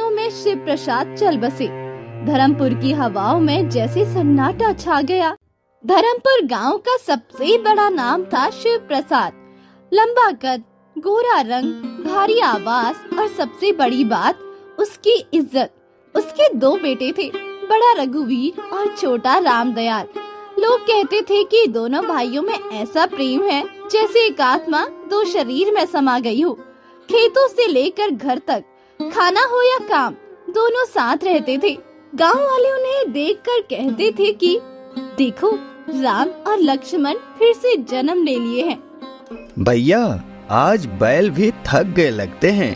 दिनों में शिव प्रसाद चल बसे। धर्मपुर की हवाओं में जैसे सन्नाटा छा गया। धर्मपुर गांव का सबसे बड़ा नाम था शिव प्रसाद। लंबा कद, गोरा रंग, भारी आवाज और सबसे बड़ी बात उसकी इज्जत। उसके 2 बेटे थे, बड़ा रघुवीर और छोटा रामदयाल। लोग कहते थे कि दोनों भाइयों में ऐसा प्रेम है जैसे एक आत्मा 2 शरीर में समा गई हो। खेतों से लेकर घर तक, खाना हो या काम, दोनों साथ रहते थे। गांव वाले उन्हें देखकर कहते थे कि देखो, राम और लक्ष्मण फिर से जन्म ले लिए हैं। भैया, आज बैल भी थक गए लगते हैं,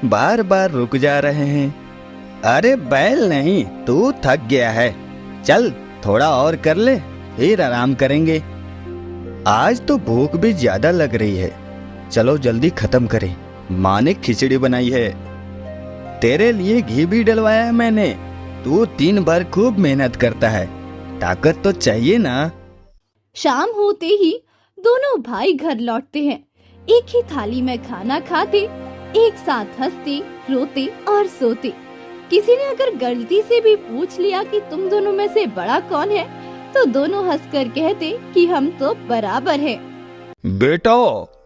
बार बार रुक जा रहे हैं। अरे बैल नहीं, तू थक गया है। चल थोड़ा और कर ले, फिर आराम करेंगे। आज तो भूख भी ज्यादा लग रही है। चलो जल्दी खत्म करें। माँ ने खिचड़ी बनाई है, तेरे लिए घी भी डलवाया है मैंने। तू 3 बार खूब मेहनत करता है, ताकत तो चाहिए ना। शाम होते ही दोनों भाई घर लौटते हैं। एक ही थाली में खाना खाते, एक साथ हंसते, रोते और सोते। किसी ने अगर गलती से भी पूछ लिया कि तुम दोनों में से बड़ा कौन है, तो दोनों हंसकर कहते कि हम तो बराबर हैं। बेटा,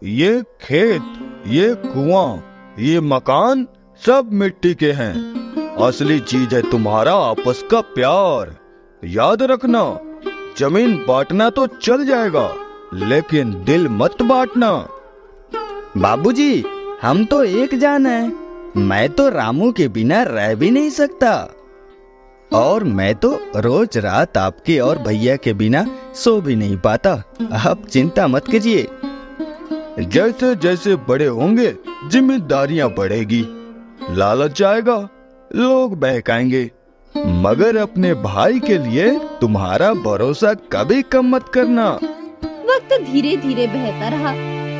ये खेत, ये कुआं, ये मकान सब मिट्टी के हैं। असली चीज है तुम्हारा आपस का प्यार। याद रखना, जमीन बांटना तो चल जाएगा, लेकिन दिल मत बांटना। बाबूजी, हम तो एक जान हैं। मैं तो रामू के बिना रह भी नहीं सकता, और मैं तो रोज रात आपके और भैया के बिना सो भी नहीं पाता। आप चिंता मत कीजिए। जैसे जैसे बड़े होंगे जिम्मेदारियां बढ़ेगी, लालच आएगा, लोग बहकाएंगे, मगर अपने भाई के लिए तुम्हारा भरोसा कभी कम मत करना। वक्त धीरे धीरे बहता रहा।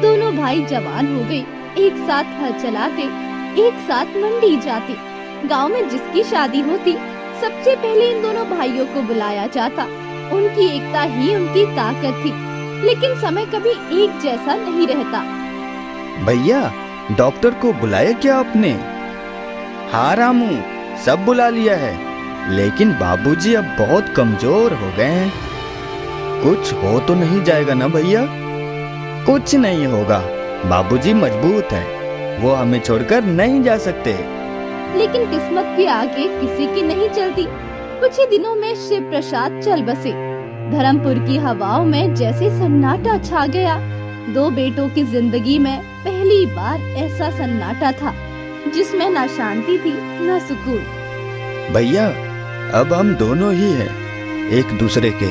दोनों भाई जवान हो गए, एक साथ हल चलाते, एक साथ मंडी जाते। गांव में जिसकी शादी होती, सबसे पहले इन दोनों भाइयों को बुलाया जाता। उनकी एकता ही उनकी ताकत थी, लेकिन समय कभी एक जैसा नहीं रहता। भैया, डॉक्टर को बुलाया क्या आपने? हाँ रामू, सब बुला लिया है, लेकिन बाबूजी अब बहुत कमजोर हो गए हैं। कुछ हो तो नहीं जाएगा ना भैया? कुछ नहीं होगा, बाबूजी मजबूत है, वो हमें छोड़कर नहीं जा सकते। लेकिन किस्मत के आगे किसी की नहीं चलती। कुछ ही दिनों में शिव प्रसाद चल बसे। धर्मपुर की हवाओं में जैसे सन्नाटा छा गया। 2 बेटों की जिंदगी में पहली बार ऐसा सन्नाटा था जिसमें न शांति थी न सुकून। भैया, अब हम दोनों ही हैं एक दूसरे के।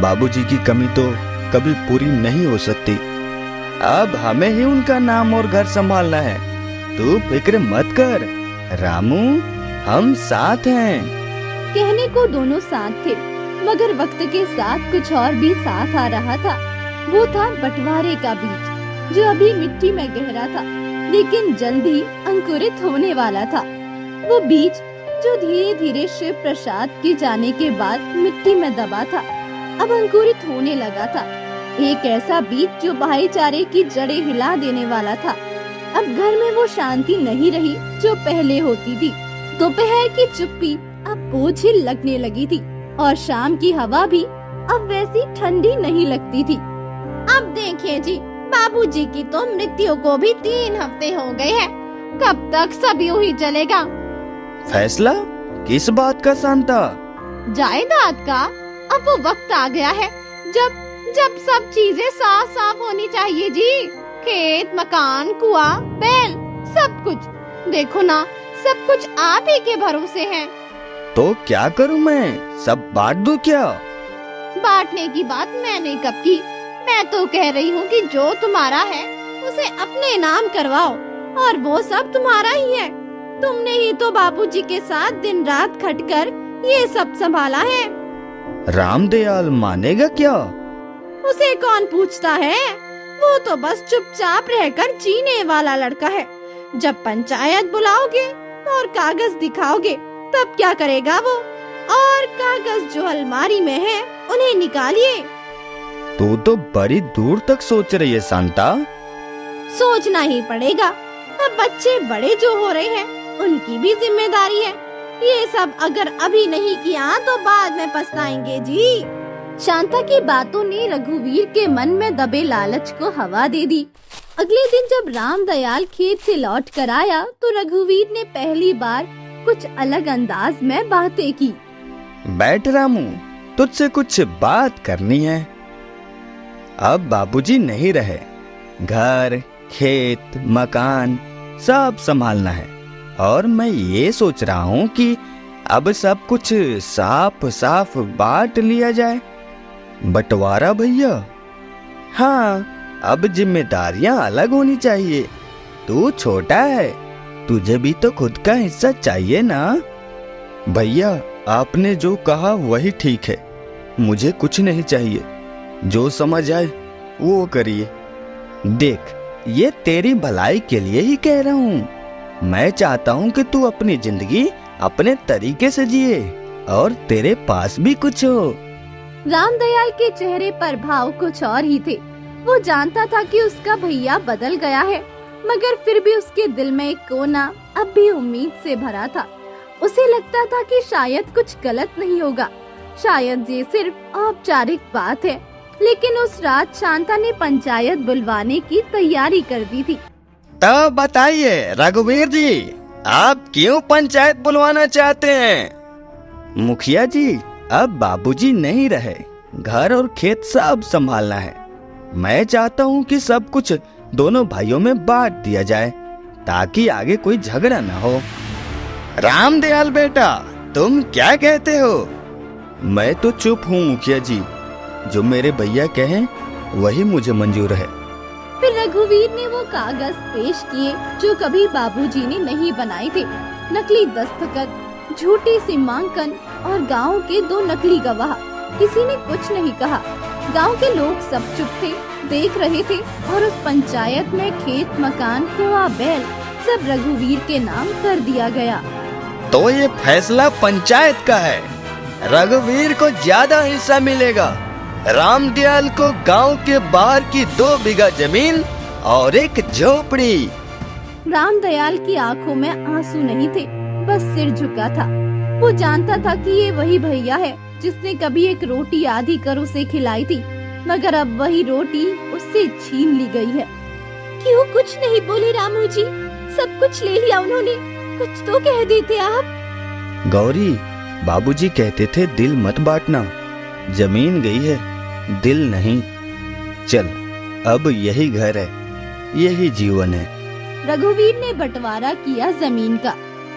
बाबूजी की कमी तो कभी पूरी नहीं हो सकती। अब हमें ही उनका नाम और घर संभालना है। तू फिक्र मत कर रामू, हम साथ हैं। कहने को दोनों साथ थे, मगर वक्त के साथ कुछ और भी साथ आ रहा था। वो था बंटवारे का बीज, जो अभी मिट्टी में गहरा था, लेकिन जल्द ही अंकुरित होने वाला था। वो बीज जो धीरे धीरे शिव प्रसाद के जाने के बाद मिट्टी में दबा था, अब अंकुरित होने लगा था। एक ऐसा बीज जो भाईचारे की जड़ें हिला देने वाला था। अब घर में वो शांति नहीं रही जो पहले होती थी। दोपहर की चुप्पी अब बोझिल लगने लगी थी, और शाम की हवा भी अब वैसी ठंडी नहीं लगती थी। अब देखिए जी, बाबूजी की तो मृत्यु को भी 3 हफ्ते हो गए हैं। कब तक सब यूं ही चलेगा? फैसला किस बात का शांता? जायदाद का। अब वो वक्त आ गया है जब सब चीजें साफ साफ होनी चाहिए जी। खेत, मकान, कुआं, बैल, सब कुछ। देखो ना, सब कुछ आप ही के भरोसे है। तो क्या करूं मैं? सब बांट दूं क्या? बांटने की बात मैंने कब की? मैं तो कह रही हूँ कि जो तुम्हारा है उसे अपने नाम करवाओ, और वो सब तुम्हारा ही है। तुमने ही तो बाबूजी के साथ दिन रात खटकर ये सब संभाला है। रामदयाल मानेगा क्या? उसे कौन पूछता है? वो तो बस चुपचाप रहकर जीने वाला लड़का है। जब पंचायत बुलाओगे और कागज दिखाओगे, तब क्या करेगा वो? और कागज जो अलमारी में है, उन्हें निकालिए। तू तो बड़ी दूर तक सोच रही है शांता। सोचना ही पड़ेगा। अब बच्चे बड़े जो हो रहे हैं, उनकी भी जिम्मेदारी है। ये सब अगर अभी नहीं किया तो बाद में पछताएंगे जी। शांता की बातों ने रघुवीर के मन में दबे लालच को हवा दे दी। अगले दिन जब रामदयाल खेत से लौट कर आया तो रघुवीर ने पहली बार कुछ अलग अंदाज में बातें की। बैठ रामू, तुझसे कुछ बात करनी है। अब बाबूजी नहीं रहे, घर, खेत, मकान सब संभालना है और मैं ये सोच रहा हूँ कि अब सब कुछ साफ साफ बांट लिया जाए। बंटवारा भैया? हाँ, अब जिम्मेदारियां अलग होनी चाहिए। तू छोटा है, तुझे भी तो खुद का हिस्सा चाहिए ना। भैया, आपने जो कहा वही ठीक है, मुझे कुछ नहीं चाहिए, जो समझ आए वो करिए। देख, ये तेरी भलाई के लिए ही कह रहा हूँ। मैं चाहता हूँ कि तू अपनी जिंदगी अपने तरीके से जिए और तेरे पास भी कुछ हो। रामदयाल के चेहरे पर भाव कुछ और ही थे। वो जानता था कि उसका भैया बदल गया है, मगर फिर भी उसके दिल में एक कोना अब भी उम्मीद से भरा था। उसे लगता था कि शायद कुछ गलत नहीं होगा, शायद ये सिर्फ औपचारिक बात है। लेकिन उस रात शांता ने पंचायत बुलवाने की तैयारी कर दी थी। तो बताइए रघुवीर जी, आप क्यों पंचायत बुलवाना चाहते हैं? मुखिया जी, अब बाबूजी नहीं रहे, घर और खेत सब संभालना है। मैं चाहता हूँ कि सब कुछ दोनों भाइयों में बांट दिया जाए ताकि आगे कोई झगड़ा न हो। रामदयाल बेटा, तुम क्या कहते हो? मैं तो चुप हूँ मुखिया जी, जो मेरे भैया कहें वही मुझे मंजूर है। फिर रघुवीर ने वो कागज पेश किए जो कभी बाबूजी ने नहीं बनाए थे। नकली दस्तखत, झूठी सीमांकन और गांव के 2 नकली गवाह। किसी ने कुछ नहीं कहा। गांव के लोग सब चुप थे, देख रहे थे और उस पंचायत में खेत, मकान, कुआं, बैल सब रघुवीर के नाम कर दिया गया। तो ये फैसला पंचायत का है। रघुवीर को ज्यादा हिस्सा मिलेगा। रामदयाल को गांव के बाहर की 2 बीघा जमीन और एक झोपड़ी। रामदयाल की आंखों में आंसू नहीं थे, बस सिर झुका था। वो जानता था कि ये वही भैया है जिसने कभी एक रोटी आधी कर उसे खिलाई थी, मगर अब वही रोटी उससे छीन ली गई है। क्यों कुछ नहीं बोले रामू जी? सब कुछ ले लिया उन्होंने, कुछ तो कह देते आप। गौरी, बाबूजी कहते थे दिल मत बांटना। जमीन गई है, दिल नहीं। चल, अब यही घर है, यही जीवन है। रघुवीर ने बंटवारा किया जमीन का,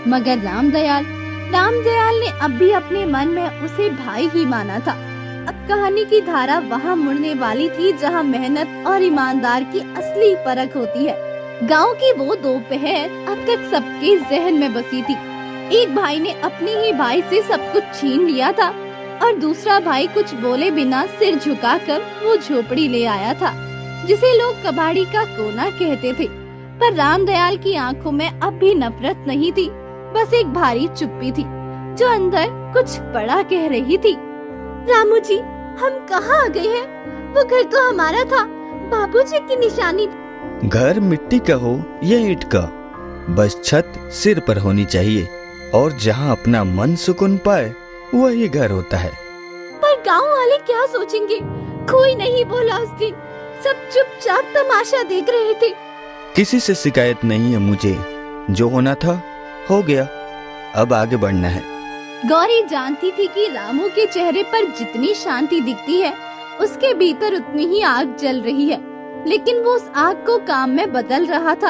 मगर रामदयाल ने अब भी अपने मन में उसे भाई ही माना था। अब कहानी की धारा वहाँ मुड़ने वाली थी जहाँ मेहनत और ईमानदार की असली परख होती है। गांव की वो दोपहर अब तक सबके जहन में बसी थी। एक भाई ने अपने ही भाई से सब कुछ छीन लिया था और दूसरा भाई कुछ बोले बिना सिर झुकाकर वो झोपड़ी ले आया था, जिसे लोग कबाड़ी का कोना कहते थे। पर रामदयाल की आंखों में अब भी नफरत नहीं थी, बस एक भारी चुप्पी थी जो अंदर कुछ बड़ा कह रही थी। रामू जी, हम कहाँ आ गए हैं? वो घर तो हमारा था, बाबूजी की निशानी। घर मिट्टी का हो या ईंट का, बस छत सिर पर होनी चाहिए और जहाँ अपना मन सुकून पाए वही घर होता है। पर गांव वाले क्या सोचेंगे? कोई नहीं बोला उस दिन, सब चुपचाप तमाशा देख रहे थे। किसी से शिकायत नहीं है मुझे, जो होना था हो गया, अब आगे बढ़ना है। गौरी जानती थी कि रामू के चेहरे पर जितनी शांति दिखती है, उसके भीतर उतनी ही आग जल रही है। लेकिन वो उस आग को काम में बदल रहा था।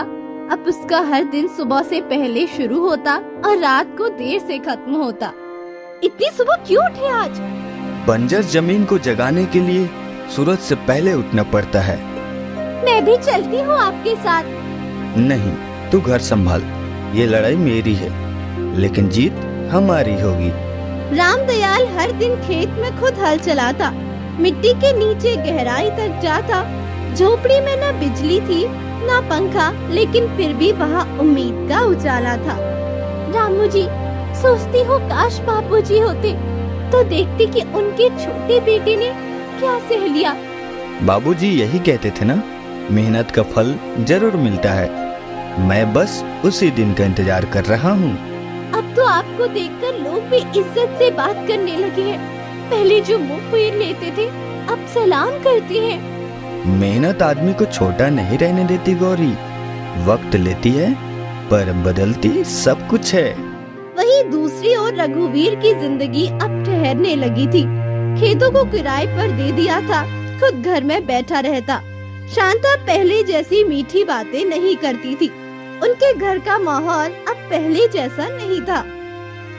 अब उसका हर दिन सुबह से पहले शुरू होता और रात को देर से खत्म होता। इतनी सुबह क्यों उठे आज? बंजर जमीन को जगाने के लिए सूरज से पहले उठना पड़ता है। मैं भी चलती हूँ आपके साथ। नहीं, तू घर संभाल, ये लड़ाई मेरी है, लेकिन जीत हमारी होगी। रामदयाल हर दिन खेत में खुद हल चलाता, मिट्टी के नीचे गहराई तक जाता। झोपड़ी में न बिजली थी न पंखा, लेकिन फिर भी वहाँ उम्मीद का उजाला था। रामू जी, सोचती हूँ काश बापूजी होते तो देखती कि उनके छोटे बेटे ने क्या सह लिया। बाबूजी यही कहते थे ना, मेहनत का फल जरूर मिलता है। मैं बस उसी दिन का इंतजार कर रहा हूँ। अब तो आपको देखकर लोग भी इज्जत से बात करने लगे हैं। पहले जो मुंह फेर लेते थे अब सलाम करते हैं। मेहनत आदमी को छोटा नहीं रहने देती गौरी। वक्त लेती है पर बदलती सब कुछ है। वहीं दूसरी ओर रघुवीर की जिंदगी अब ठहरने लगी थी। खेतों को किराए पर दे दिया था, खुद घर में बैठा रहता। शांता पहले जैसी मीठी बातें नहीं करती थी। उनके घर का माहौल अब पहले जैसा नहीं था।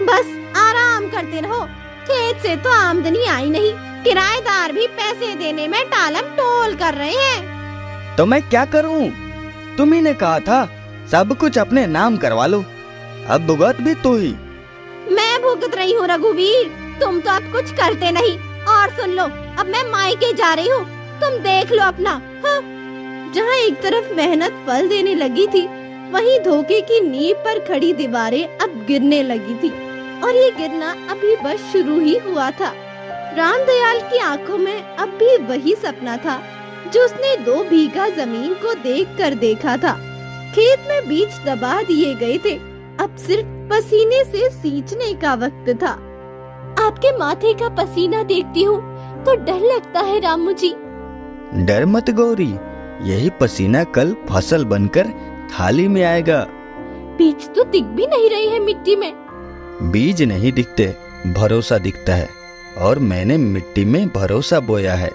बस आराम करते रहो, खेत से तो आमदनी आई नहीं, किराएदार भी पैसे देने में टालम टोल कर रहे हैं। तो मैं क्या करूं? तुम्ही ने कहा था सब कुछ अपने नाम करवा लो, अब भुगत भी तू ही। मैं भुगत रही हूँ रघुवीर, तुम तो अब कुछ करते नहीं। और सुन लो, अब मैं मायके जा रही हूँ, तुम देख लो अपना। हाँ। जहाँ एक तरफ मेहनत फल देने लगी थी, वहीं धोखे की नींव पर खड़ी दीवारें अब गिरने लगी थी। और ये गिरना अभी बस शुरू ही हुआ था। रामदयाल की आंखों में अब भी वही सपना था जो उसने 2 बीघा जमीन को देखकर देखा था। खेत में बीज दबा दिए गए थे, अब सिर्फ पसीने से सींचने का वक्त था। आपके माथे का पसीना देखती हूँ तो डर लगता है रामू जी। डर मत गौरी, यही पसीना कल फसल बनकर थाली में आएगा। बीज तो दिख भी नहीं रहे हैं मिट्टी में। बीज नहीं दिखते, भरोसा दिखता है, और मैंने मिट्टी में भरोसा बोया है।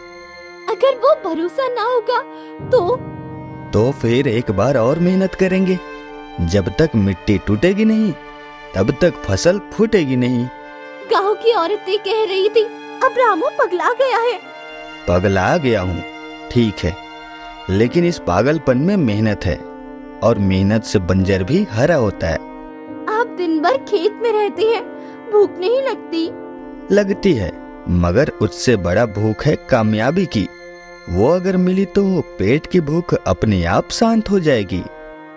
अगर वो भरोसा ना होगा तो फिर एक बार और मेहनत करेंगे। जब तक मिट्टी टूटेगी नहीं तब तक फसल फूटेगी नहीं। गांव की औरतें कह रही थी अब रामू पगला गया है। पगला गया हूँ ठीक है, लेकिन इस पागलपन में मेहनत है, और मेहनत से बंजर भी हरा होता है। आप दिन भर खेत में रहते हैं, भूख नहीं लगती? लगती है, मगर उससे बड़ा भूख है कामयाबी की। वो अगर मिली तो पेट की भूख अपने आप शांत हो जाएगी।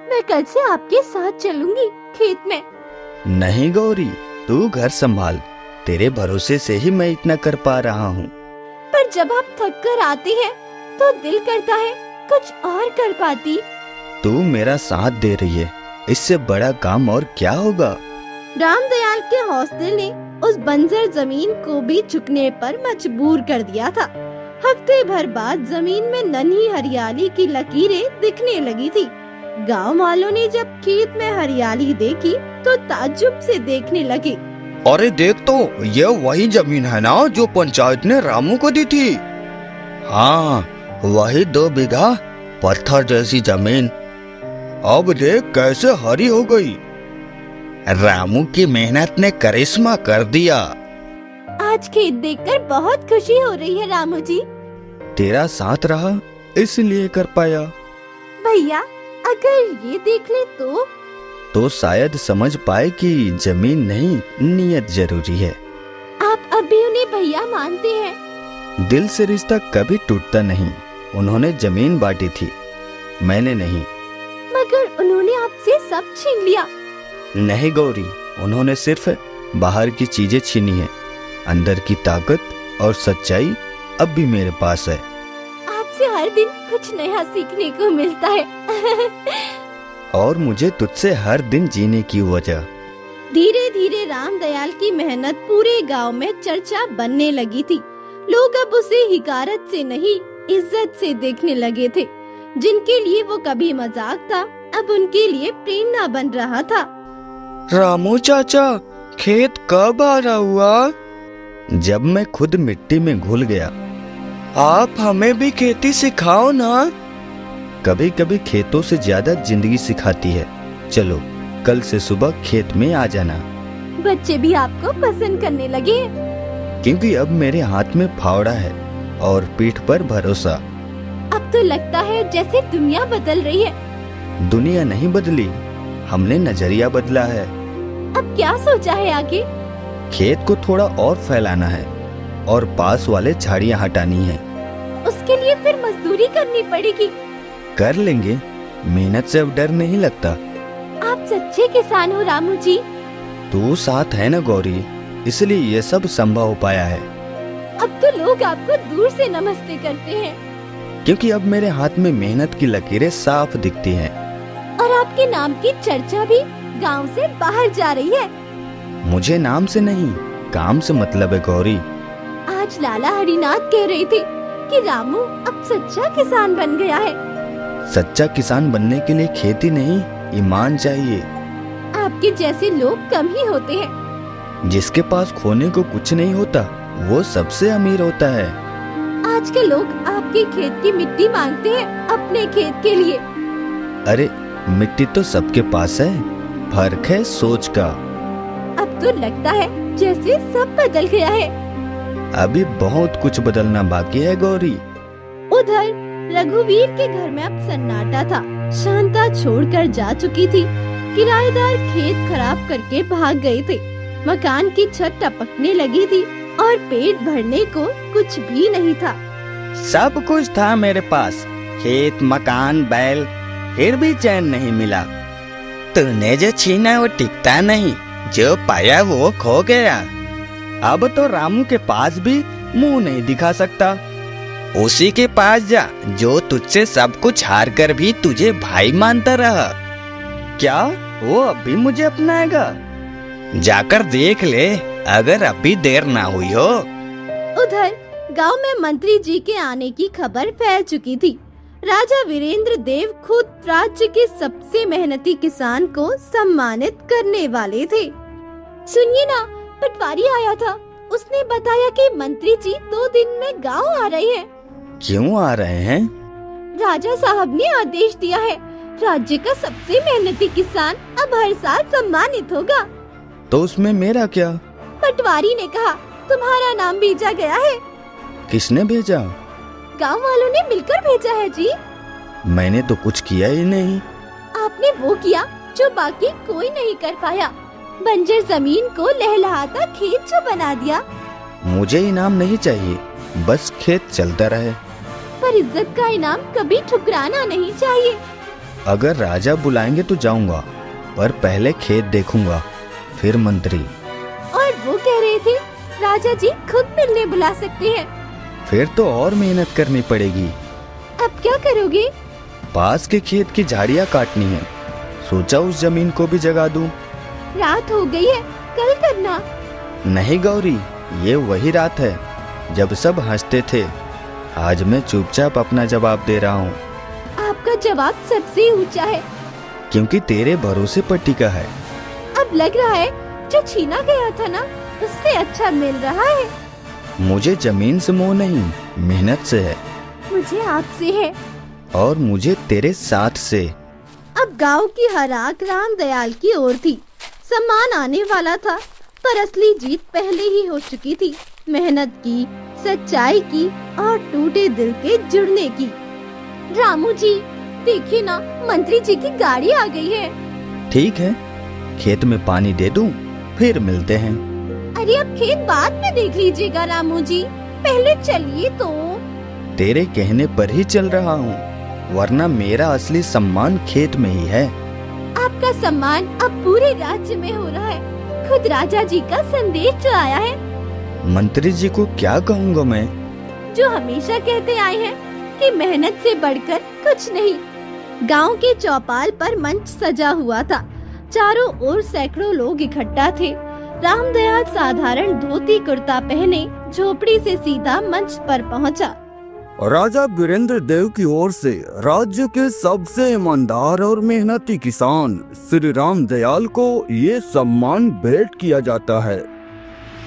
मैं कल से आपके साथ चलूंगी खेत में। नहीं गौरी, तू घर संभाल, तेरे भरोसे से ही मैं इतना कर पा रहा हूँ। पर जब आप थक कर आती हैं, तो दिल करता है कुछ और कर पाती। तू मेरा साथ दे रही है, इससे बड़ा काम और क्या होगा। रामदयाल के हौसले ने उस बंजर जमीन को भी झुकने पर मजबूर कर दिया था। हफ्ते भर बाद जमीन में नन्ही हरियाली की लकीरें दिखने लगी थी। गांव वालों ने जब खेत में हरियाली देखी तो ताज्जुब से देखने लगे। अरे देख तो, ये वही जमीन है ना जो पंचायत ने रामू को दी थी। हाँ, वही 2 बीघा पत्थर जैसी जमीन अब देख कैसे हरी हो गई। रामू की मेहनत ने करिश्मा कर दिया। आज खेत देखकर बहुत खुशी हो रही है रामू जी। तेरा साथ रहा इसलिए कर पाया। भैया अगर ये देख ले तो शायद समझ पाए कि जमीन नहीं नियत जरूरी है। आप अभी उन्हें भैया मानते हैं? दिल से रिश्ता कभी टूटता नहीं। उन्होंने जमीन बांटी थी, मैंने नहीं। मगर उन्होंने आपसे सब छीन लिया। नहीं गौरी, उन्होंने सिर्फ बाहर की चीजें छीनी है, अंदर की ताकत और सच्चाई अब भी मेरे पास है। आपसे हर दिन कुछ नया सीखने को मिलता है। और मुझे तुझसे हर दिन जीने की वजह। धीरे धीरे रामदयाल की मेहनत पूरे गांव में चर्चा बनने लगी थी। लोग अब उसे हिकारत से नहीं, इज्जत से देखने लगे थे। जिनके लिए वो कभी मजाक था, अब उनके लिए प्रेरणा बन रहा था। रामू चाचा, खेत कब आना हुआ? जब मैं खुद मिट्टी में घुल गया। आप हमें भी खेती सिखाओ ना। कभी कभी खेतों से ज्यादा जिंदगी सिखाती है। चलो कल से सुबह खेत में आ जाना। बच्चे भी आपको पसंद करने लगे, क्योंकि अब मेरे हाथ में फावड़ा है और पीठ पर भरोसा। अब तो लगता है जैसे दुनिया बदल रही है। दुनिया नहीं बदली, हमने नजरिया बदला है। अब क्या सोचा है आगे? खेत को थोड़ा और फैलाना है और पास वाले झाड़ियाँ हटानी है। उसके लिए फिर मजदूरी करनी पड़ेगी। कर लेंगे, मेहनत से अब डर नहीं लगता। आप सच्चे किसान हो रामू जी। तू साथ है ना गौरी, इसलिए ये सब संभव हो पाया है। अब तो लोग आपको दूर से नमस्ते करते हैं, क्योंकि अब मेरे हाथ में मेहनत की लकीरें साफ दिखती हैं। और आप आपके नाम की चर्चा भी गांव से बाहर जा रही है। मुझे नाम से नहीं, काम से मतलब है गौरी। आज लाला हरिनाथ कह रहे थे कि रामू अब सच्चा किसान बन गया है। सच्चा किसान बनने के लिए खेती नहीं, ईमान चाहिए। आपके जैसे लोग कम ही होते हैं। जिसके पास खोने को कुछ नहीं होता वो सबसे अमीर होता है। आज के लोग आपके खेत की मिट्टी मांगते हैं अपने खेत के लिए। अरे मिट्टी तो सबके पास है, फर्क है सोच का। अब तो लगता है जैसे सब बदल गया है। अभी बहुत कुछ बदलना बाकी है गौरी। उधर रघुवीर के घर में अब सन्नाटा था। शांता छोड़कर जा चुकी थी। किराएदार खेत खराब करके भाग गए थे। मकान की छत टपकने लगी थी और पेट भरने को कुछ भी नहीं था। सब कुछ था मेरे पास, खेत, मकान, बैल, फिर भी चैन नहीं मिला। तूने जो छीना वो टिकता नहीं, जो पाया वो खो गया। अब तो रामू के पास भी मुंह नहीं दिखा सकता। उसी के पास जा जो तुझसे सब कुछ हार कर भी तुझे भाई मानता रहा। क्या वो अब भी मुझे अपनाएगा? जाकर देख ले, अगर अभी देर ना हुई हो। उधर गांव में मंत्री जी के आने की खबर फैल चुकी थी। राजा वीरेंद्र देव खुद राज्य के सबसे मेहनती किसान को सम्मानित करने वाले थे। सुनिए ना, पटवारी आया था। उसने बताया कि मंत्री जी 2 दिन में गांव आ रहे हैं। क्यों आ रहे हैं? राजा साहब ने आदेश दिया है। राज्य का सबसे मेहनती किसान अब हर साल सम्मानित होगा। तो उसमें मेरा क्या? पटवारी ने कहा तुम्हारा नाम भेजा गया है। किसने भेजा? गांव वालों ने मिलकर भेजा है जी। मैंने तो कुछ किया ही नहीं। आपने वो किया जो बाकी कोई नहीं कर पाया। बंजर जमीन को लहलहाता खेत जो बना दिया। मुझे इनाम नहीं चाहिए, बस खेत चलता रहे। पर इज्जत का इनाम कभी ठुकराना नहीं चाहिए। अगर राजा बुलाएंगे तो जाऊंगा, पर पहले खेत देखूंगा, फिर मंत्री। और वो कह रहे थे राजा जी खुद मिलने बुला सकते हैं। फिर तो और मेहनत करनी पड़ेगी। अब क्या करोगे? पास के खेत की झाड़ियाँ काटनी है। सोचा उस जमीन को भी जगा दूं। रात हो गई है, कल करना। नहीं गौरी, ये वही रात है जब सब हंसते थे। आज मैं चुपचाप अपना जवाब दे रहा हूँ। आपका जवाब सबसे ऊंचा है। क्योंकि तेरे भरोसे पर टिका है। अब लग रहा है जो छीना गया था ना, उससे अच्छा मिल रहा है। मुझे जमीन से मोह नहीं, मेहनत से है। मुझे आपसे है। और मुझे तेरे साथ से। अब गांव की हर आंख राम दयाल की ओर थी। सम्मान आने वाला था, पर असली जीत पहले ही हो चुकी थी। मेहनत की, सच्चाई की और टूटे दिल के जुड़ने की। रामू जी देखिए ना, मंत्री जी की गाड़ी आ गई है। ठीक है, खेत में पानी दे दूं, फिर मिलते हैं। अरे अब खेत बाद में देख लीजिएगा रामू जी, पहले चलिए तो। तेरे कहने पर ही चल रहा हूँ, वरना मेरा असली सम्मान खेत में ही है। आपका सम्मान अब पूरे राज्य में हो रहा है। खुद राजा जी का संदेश जो आया है। मंत्री जी को क्या कहूँगा मैं? जो हमेशा कहते आए हैं कि मेहनत से बढ़कर कुछ नहीं। गांव के चौपाल पर मंच सजा हुआ था। चारों ओर सैकड़ों लोग इकट्ठा थे। रामदयाल साधारण धोती कुर्ता पहने झोपड़ी से सीधा मंच पर पहुंचा। राजा वीरेंद्र देव की ओर से राज्य के सबसे ईमानदार और मेहनती किसान श्री राम दयाल को ये सम्मान भेंट किया जाता है।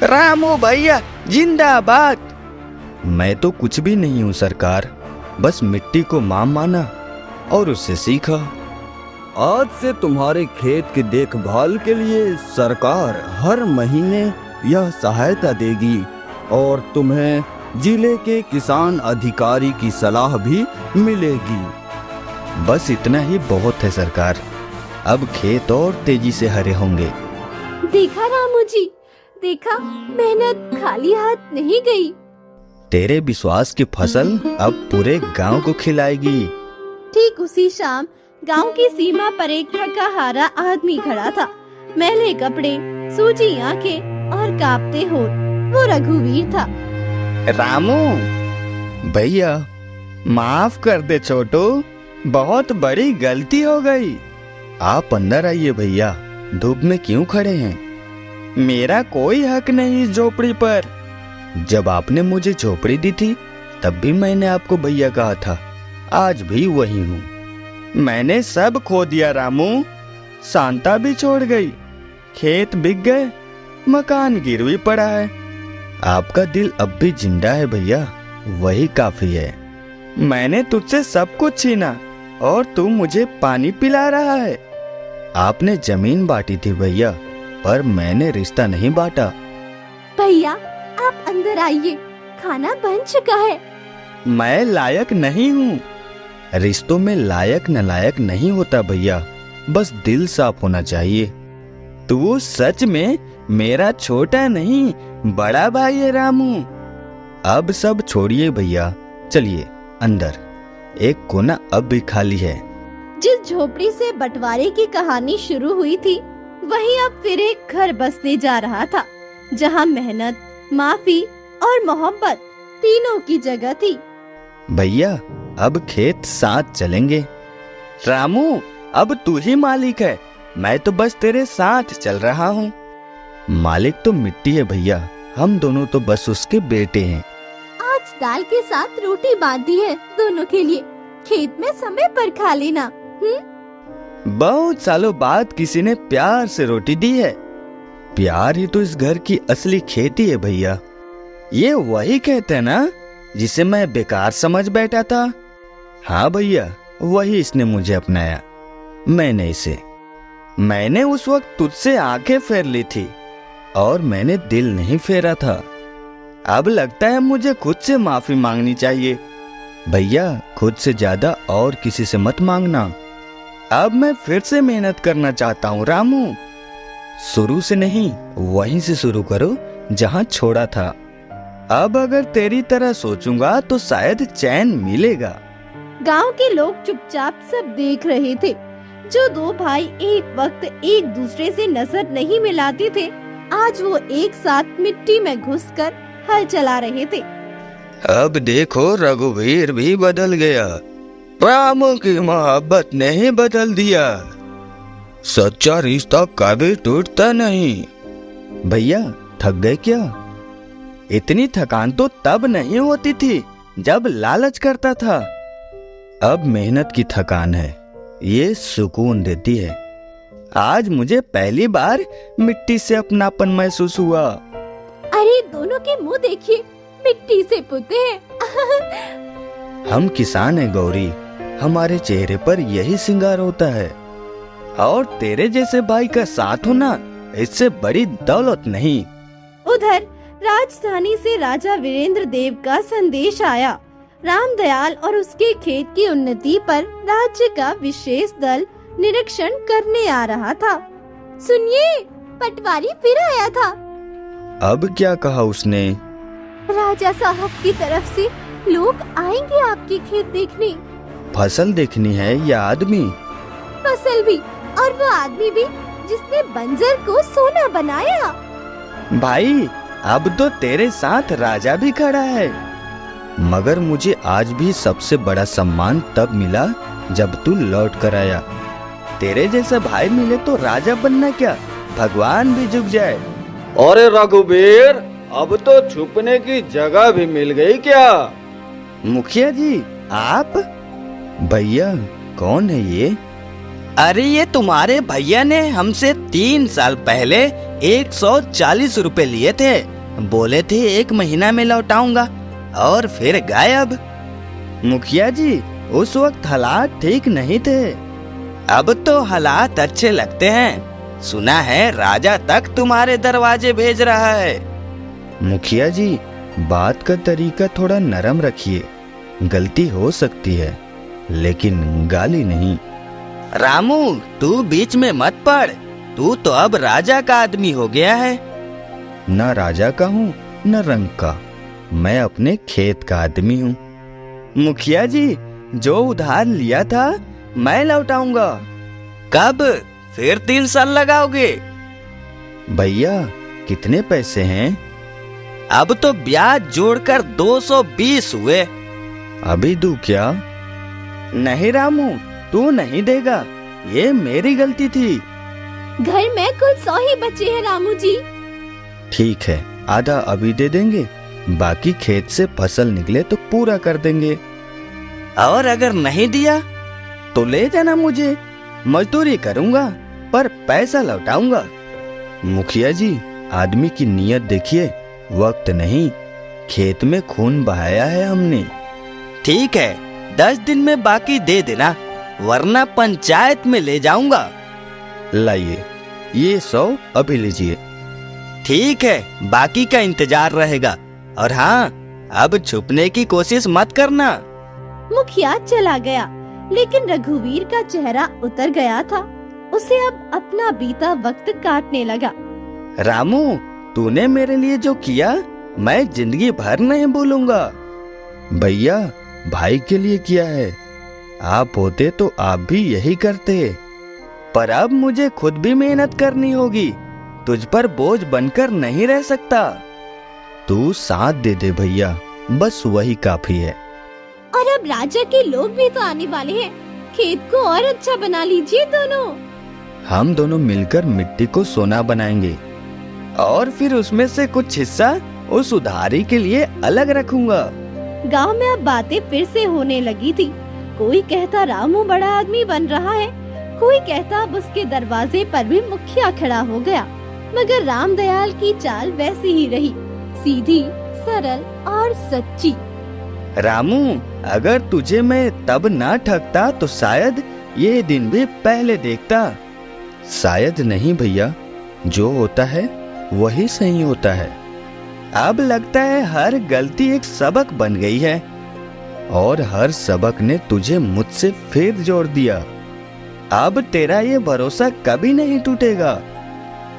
रामू भैया जिंदाबाद। मैं तो कुछ भी नहीं हूँ सरकार, बस मिट्टी को मां माना और उससे सीखा। आज से तुम्हारे खेत की देखभाल के लिए सरकार हर महीने यह सहायता देगी और तुम्हें जिले के किसान अधिकारी की सलाह भी मिलेगी। बस इतना ही बहुत है सरकार। अब खेत और तेजी से हरे होंगे। देखा रामू जी, देखा, मेहनत खाली हाथ नहीं गई। तेरे विश्वास की फसल अब पूरे गांव को खिलाएगी। ठीक उसी शाम गांव की सीमा पर एक थका हारा आदमी खड़ा था। मैले कपड़े, सूजी आंखें और कांपते होंठ। वो रघुवीर था। रामू भैया माफ कर दे छोटू, बहुत बड़ी गलती हो गई। आप अंदर आइए भैया, धूप में क्यों खड़े हैं? मेरा कोई हक नहीं इस झोपड़ी पर। जब आपने मुझे झोपड़ी दी थी तब भी मैंने आपको भैया कहा था, आज भी वही हूँ। मैंने सब खो दिया रामू, शांता भी छोड़ गई, खेत बिक गए, मकान गिरवी पड़ा है। आपका दिल अब भी जिंदा है भैया, वही काफी है। मैंने तुझसे सब कुछ छीना और तू मुझे पानी पिला रहा है। आपने जमीन बांटी थी भैया, पर मैंने रिश्ता नहीं बांटा। भैया आप अंदर आइए, खाना बन चुका है। मैं लायक नहीं हूँ। रिश्तों में लायक नालायक नहीं होता भैया, बस दिल साफ होना चाहिए। तू सच में मेरा छोटा नहीं बड़ा भाई है रामू। अब सब छोड़िए भैया, चलिए अंदर, एक कोना अब भी खाली है। जिस झोपड़ी से बंटवारे की कहानी शुरू हुई थी, वही अब फिर एक घर बसने जा रहा था, जहाँ मेहनत, माफी और मोहब्बत तीनों की जगह थी। भैया अब खेत साथ चलेंगे। रामू अब तू ही मालिक है, मैं तो बस तेरे साथ चल रहा हूँ। मालिक तो मिट्टी है भैया, हम दोनों तो बस उसके बेटे हैं। आज दाल के साथ रोटी बांधी है दोनों के लिए, खेत में समय पर खा लेना। बहुत सालों बाद किसी ने प्यार से रोटी दी है। प्यार ही तो इस घर की असली खेती है भैया। ये वही कहते हैं ना जिसे मैं बेकार समझ बैठा था। हाँ भैया, वही इसने मुझे अपनाया, मैंने उस वक्त तुझसे आंखें फेर ली थी और मैंने दिल नहीं फेरा था। अब लगता है मुझे खुद से माफी मांगनी चाहिए। भैया खुद से ज्यादा और किसी से मत मांगना। अब मैं फिर से मेहनत करना चाहता हूँ रामू। शुरू से नहीं, वहीं से शुरू करो जहाँ छोड़ा था। अब अगर तेरी तरह सोचूंगा तो शायद चैन मिलेगा। गांव के लोग चुपचाप सब देख रहे थे। जो दो भाई एक वक्त एक दूसरे से नजर नहीं मिलाते थे, आज वो एक साथ मिट्टी में घुसकर हल चला रहे थे। अब देखो रघुवीर भी बदल गया, रामू की मोहब्बत ने ही बदल दिया। सच्चा रिश्ता कभी टूटता नहीं। भैया थक गए क्या? इतनी थकान तो तब नहीं होती थी जब लालच करता था। अब मेहनत की थकान है, ये सुकून देती है। आज मुझे पहली बार मिट्टी से अपनापन महसूस हुआ। अरे दोनों के मुंह देखिए, मिट्टी से पुते हैं। हम किसान हैं गौरी, हमारे चेहरे पर यही श्रृंगार होता है। और तेरे जैसे भाई का साथ होना, इससे बड़ी दौलत नहीं। उधर राजधानी से राजा वीरेंद्र देव का संदेश आया। रामदयाल और उसके खेत की उन्नति पर राज्य का विशेष दल निरीक्षण करने आ रहा था। सुनिए, पटवारी फिर आया था। अब क्या कहा उसने? राजा साहब की तरफ से लोग आएंगे आपके खेत देखने। फसल देखनी है या आदमी? फसल भी, और वो आदमी भी जिसने बंजर को सोना बनाया। भाई अब तो तेरे साथ राजा भी खड़ा है। मगर मुझे आज भी सबसे बड़ा सम्मान तब मिला जब तू लौट कर आया। तेरे जैसा भाई मिले तो राजा बनना क्या, भगवान भी झुक जाए। अरे रघुवीर, अब तो छुपने की जगह भी मिल गई क्या? मुखिया जी आप? भैया कौन है ये? अरे ये तुम्हारे भैया ने हमसे 3 साल पहले 140 रुपए लिए थे। बोले थे 1 महीना में लौटाऊंगा और फिर गायब। मुखिया जी उस वक्त हालात ठीक नहीं थे, अब तो हालात अच्छे लगते हैं। सुना है राजा तक तुम्हारे दरवाजे भेज रहा है। मुखिया जी बात का तरीका थोड़ा नरम रखिए, गलती हो सकती है लेकिन गाली नहीं। रामू तू बीच में मत पड़, तू तो अब राजा का आदमी हो गया है। न राजा का हूँ न रंग का, मैं अपने खेत का आदमी हूँ। मुखिया जी जो उधार लिया था मैं लौटाऊंगा। कब? फिर 3 साल लगाओगे? भैया कितने पैसे हैं? अब तो ब्याज जोड़कर 220 हुए। अभी दूं क्या? नहीं रामू तू नहीं देगा, ये मेरी गलती थी। घर में कुल 100 ही बचे हैं रामू जी। ठीक है, आधा अभी दे देंगे, बाकी खेत से फसल निकले तो पूरा कर देंगे। और अगर नहीं दिया तो ले जाना, मुझे मजदूरी करूंगा पर पैसा लौटाऊंगा। मुखिया जी, आदमी की नीयत देखिए, वक्त नहीं, खेत में खून बहाया है हमने। ठीक है, 10 दिन में बाकी दे देना, वरना पंचायत में ले जाऊंगा। लाइए, ये 100 अभी लीजिए। ठीक है, बाकी का इंतजार रहेगा। और हाँ, अब छुपने की कोशिश मत करना। मुखिया चला गया, लेकिन रघुवीर का चेहरा उतर गया था। उसे अब अपना बीता वक्त काटने लगा। रामू, तूने मेरे लिए जो किया मैं जिंदगी भर नहीं भूलूंगा। भैया, भाई के लिए किया है, आप होते तो आप भी यही करते। पर अब मुझे खुद भी मेहनत करनी होगी, तुझ पर बोझ बनकर नहीं रह सकता। तू साथ दे दे भैया, बस वही काफी है। और अब राजा के लोग भी तो आने वाले हैं, खेत को और अच्छा बना लीजिए दोनों। हम दोनों मिलकर मिट्टी को सोना बनाएंगे और फिर उसमें से कुछ हिस्सा उस उधारी के लिए अलग रखूंगा। गांव में अब बातें फिर से होने लगी थी। कोई कहता रामू बड़ा आदमी बन रहा है, कोई कहता अब उसके दरवाजे पर भी मुखिया खड़ा हो गया। मगर रामदयाल की चाल वैसी ही रही, सीधी, सरल और सच्ची। रामू, अगर तुझे मैं तब ना ठगता तो शायद ये दिन भी पहले देखता। शायद नहीं भैया, जो होता है वही सही होता है। अब लगता है हर गलती एक सबक बन गई है, और हर सबक ने तुझे मुझसे फिर जोड़ दिया। अब तेरा ये भरोसा कभी नहीं टूटेगा।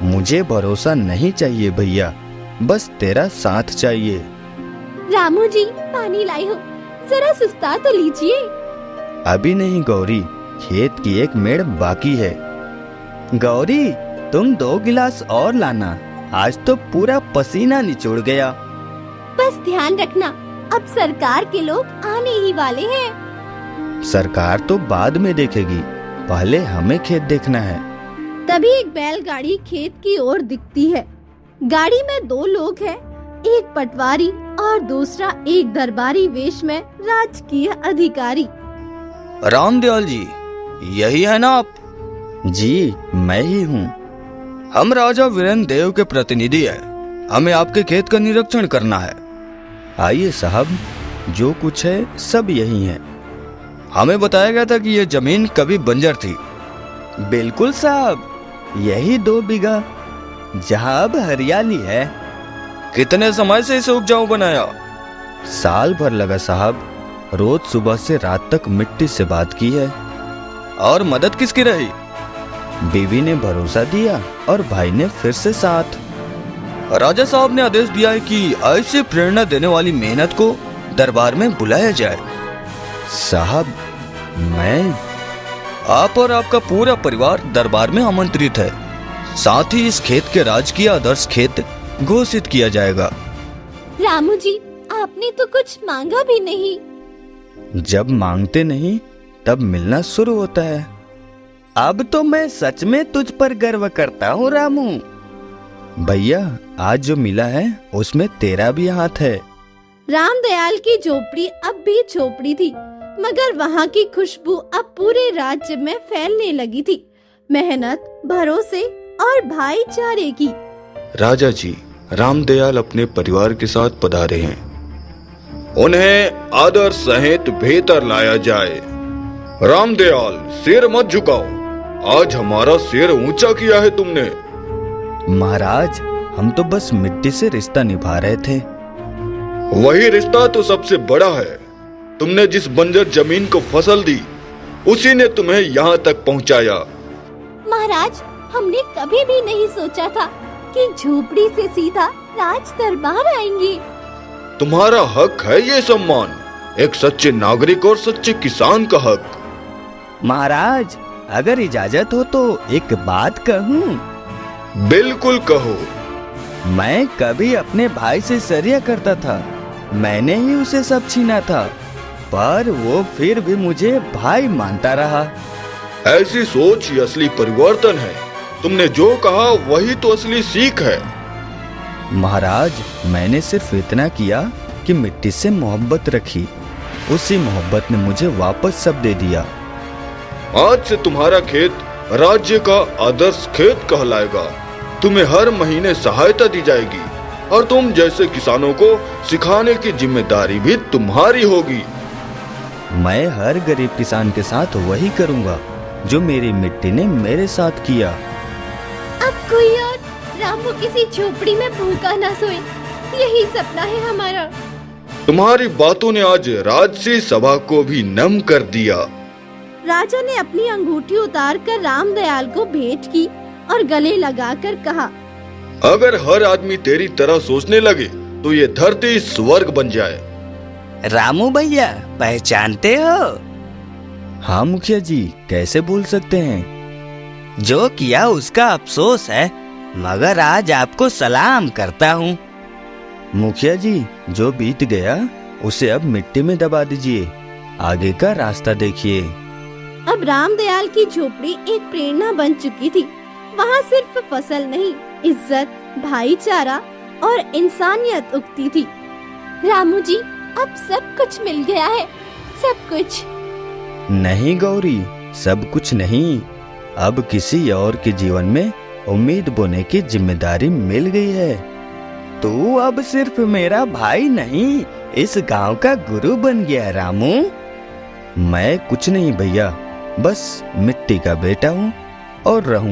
मुझे भरोसा नहीं चाहिए भैया, बस तेरा साथ चाहिए। रामू जी, पानी लाई हो, जरा सुस्ता तो लीजिए। अभी नहीं गौरी, खेत की एक मेड़ बाकी है। गौरी, तुम 2 गिलास और लाना, आज तो पूरा पसीना निचोड़ गया। बस ध्यान रखना, अब सरकार के लोग आने ही वाले हैं। सरकार तो बाद में देखेगी, पहले हमें खेत देखना है। तभी एक बैलगाड़ी खेत की ओर दिखती है। गाड़ी में 2 लोग हैं, एक पटवारी और दूसरा एक दरबारी वेश में राजकीय अधिकारी। रामदयाल जी, यही है ना आप? जी, मैं ही हूँ। हम राजा वीरेंद्र देव के प्रतिनिधि हैं, हमें आपके खेत का निरीक्षण करना है। आइए साहब, जो कुछ है सब यही है। हमें बताया गया था कि ये जमीन कभी बंजर थी। बिल्कुल साहब, यही 2 बीघा जहाँ अब हरियाली है। कितने समय से इसे उपजाऊ बनाया? साल भर लगा साहब, रोज सुबह से रात तक मिट्टी से बात की है। और मदद किसकी रही? बीवी ने भरोसा दिया और भाई ने फिर से साथ। राजा साहब ने आदेश दिया है कि ऐसे प्रेरणा देने वाली मेहनत को दरबार में बुलाया जाए। साहब, मैं, आप और आपका पूरा परिवार दरबार में आमंत्रित है। साथ ही इस खेत के राजकीय आदर्श खेत घोषित किया जाएगा। रामू जी, आपने तो कुछ मांगा भी नहीं। जब मांगते नहीं तब मिलना शुरू होता है। अब तो मैं सच में तुझ पर गर्व करता हूँ रामू। भैया, आज जो मिला है उसमें तेरा भी हाथ है। रामदयाल की झोपड़ी अब भी झोपड़ी थी, मगर वहाँ की खुशबू अब पूरे राज्य में फैलने लगी थी, मेहनत, भरोसे और भाईचारे की। राजा जी, रामदयाल अपने परिवार के साथ पधारे हैं, उन्हें आदर सहित भीतर लाया जाए। रामदयाल, सिर मत झुकाओ, आज हमारा सिर ऊंचा किया है तुमने। महाराज, हम तो बस मिट्टी से रिश्ता निभा रहे थे। वही रिश्ता तो सबसे बड़ा है। तुमने जिस बंजर जमीन को फसल दी, उसी ने तुम्हें यहाँ तक पहुँचाया। महाराज, हमने कभी भी नहीं सोचा था कि झोपड़ी से सीधा राज दरबार आएंगे। तुम्हारा हक है ये सम्मान, एक सच्चे नागरिक और सच्चे किसान का हक। महाराज, अगर इजाजत हो तो एक बात कहूँ? बिल्कुल कहो। मैं कभी अपने भाई से सरिया करता था, मैंने ही उसे सब छीना था, पर वो फिर भी मुझे भाई मानता रहा। ऐसी सोच ही असली परिवर्तन है। तुमने जो कहा वही तो असली सीख है। महाराज, मैंने सिर्फ इतना किया कि मिट्टी से मोहब्बत रखी। उसी मोहब्बत ने मुझे वापस सब दे दिया। आज से तुम्हारा खेत राज्य का आदर्श खेत कहलाएगा। तुम्हें हर महीने सहायता दी जाएगी और तुम जैसे किसानों को सिखाने की जिम्मेदारी भी तुम्हारी होगी। मैं हर गरीब किसान के साथ वही करूंगा जो मेरी मिट्टी ने मेरे साथ किया। अब कोई और रामू किसी झोपड़ी में भूखा ना सोए, यही सपना है हमारा। तुम्हारी बातों ने आज राजसी सभा को भी नम कर दिया। राजा ने अपनी अंगूठी उतार कर रामदयाल को भेंट की और गले लगाकर कहा, अगर हर आदमी तेरी तरह सोचने लगे तो ये धरती स्वर्ग बन जाए। रामू भैया, पहचानते हो? हाँ मुखिया जी, कैसे भूल सकते हैं। जो किया उसका अफसोस है, मगर आज आपको सलाम करता हूँ। मुखिया जी, जो बीत गया उसे अब मिट्टी में दबा दीजिए। आगे का रास्ता देखिए। अब रामदयाल की झोपड़ी एक प्रेरणा बन चुकी थी। वहाँ सिर्फ फसल नहीं, इज्जत, भाईचारा और इंसानियत उगती थी। रामू जी, अब सब कुछ मिल गया है, सब कुछ। नहीं गौरी, सब कुछ नहीं। अब किसी और के जीवन में उम्मीद बोने की जिम्मेदारी मिल गई है। तू अब सिर्फ मेरा भाई नहीं, इस गांव का गुरु बन गया रामू। मैं कुछ नहीं भैया, बस मिट्टी का बेटा हूँ और रहूं।